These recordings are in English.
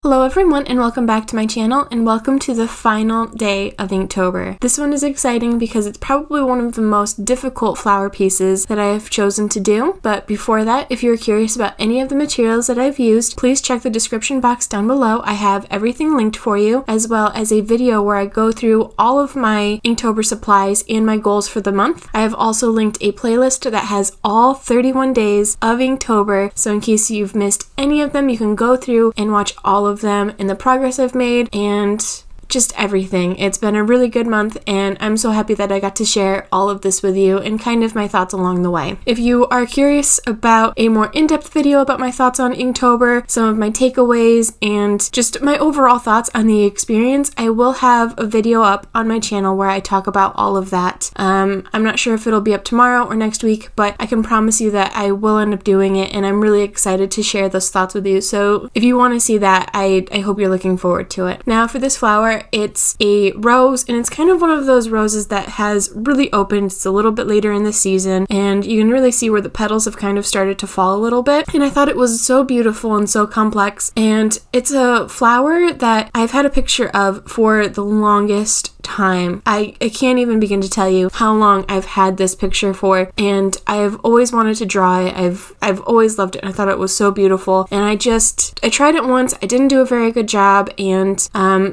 Hello everyone and welcome back to my channel and welcome to the final day of Inktober. This one is exciting because it's probably one of the most difficult flower pieces that I have chosen to do, but before that, if you're curious about any of the materials that I've used, please check the description box down below. I have everything linked for you, as well as a video where I go through all of my Inktober supplies and my goals for the month. I have also linked a playlist that has all 31 days of Inktober, so in case you've missed any of them, you can go through and watch all of them and the progress I've made and just everything. It's been a really good month and I'm so happy that I got to share all of this with you and kind of my thoughts along the way. If you are curious about a more in-depth video about my thoughts on Inktober, some of my takeaways, and just my overall thoughts on the experience, I will have a video up on my channel where I talk about all of that. I'm not sure if it'll be up tomorrow or next week, but I can promise you that I will end up doing it and I'm really excited to share those thoughts with you. So if you want to see that, I hope you're looking forward to it. Now for this flower, it's a rose and it's kind of one of those roses that has really opened. It's a little bit later in the season and you can really see where the petals have kind of started to fall a little bit, and I thought it was so beautiful and so complex, and it's a flower that I've had a picture of for the longest time. I can't even begin to tell you how long I've had this picture for, and I've always wanted to draw it. I've always loved it and I thought it was so beautiful, and I tried it once. I didn't do a very good job, and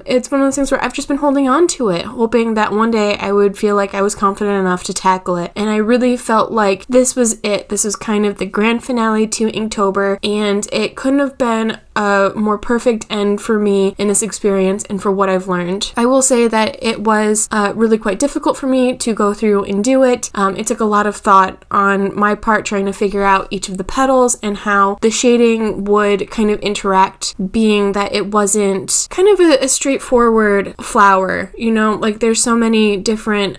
it's one of those things where I've just been holding on to it, hoping that one day I would feel like I was confident enough to tackle it, and I really felt like this was it. This was kind of the grand finale to Inktober, and it couldn't have been a more perfect end for me in this experience and for what I've learned. I will say that it was really quite difficult for me to go through and do it. It took a lot of thought on my part trying to figure out each of the petals and how the shading would kind of interact, being that it wasn't kind of a straightforward flower, you know, like there's so many different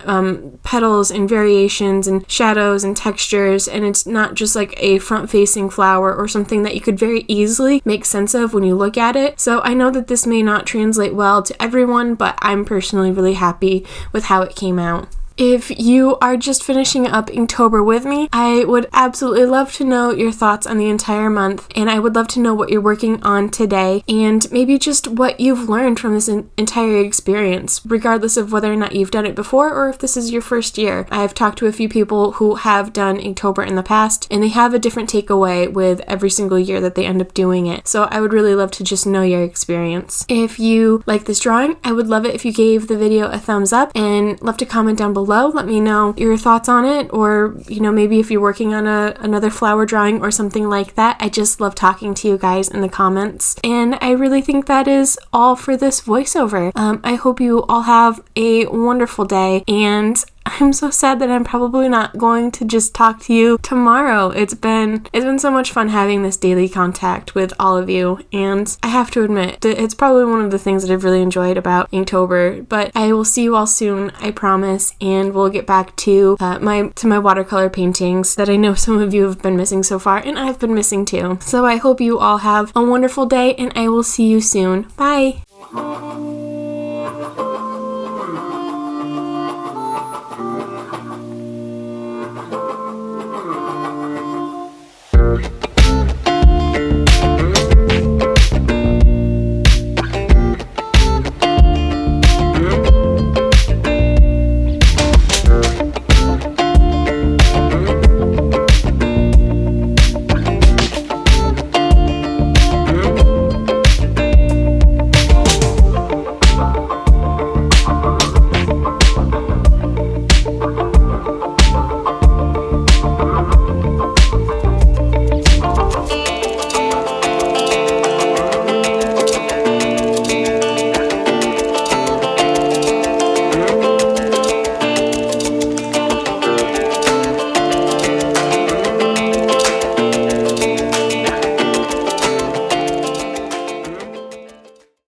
petals and variations and shadows and textures, and it's not just like a front-facing flower or something that you could very easily make sense of when you look at it. So I know that this may not translate well to everyone, but I'm personally really happy with how it came out. If you are just finishing up Inktober with me, I would absolutely love to know your thoughts on the entire month, and I would love to know what you're working on today and maybe just what you've learned from this entire experience, regardless of whether or not you've done it before or if this is your first year. I've talked to a few people who have done Inktober in the past, and they have a different takeaway with every single year that they end up doing it. So I would really love to just know your experience. If you like this drawing, I would love it if you gave the video a thumbs up, and love to comment down below. Let me know your thoughts on it, or you know, maybe if you're working on another flower drawing or something like that. I just love talking to you guys in the comments, and I really think that is all for this voiceover. I hope you all have a wonderful day, and I'm so sad that I'm probably not going to just talk to you tomorrow. It's been so much fun having this daily contact with all of you, and I have to admit that it's probably one of the things that I've really enjoyed about Inktober. But I will see you all soon, I promise, and we'll get back to my watercolor paintings that I know some of you have been missing so far, and I've been missing too. So I hope you all have a wonderful day, and I will see you soon. Bye!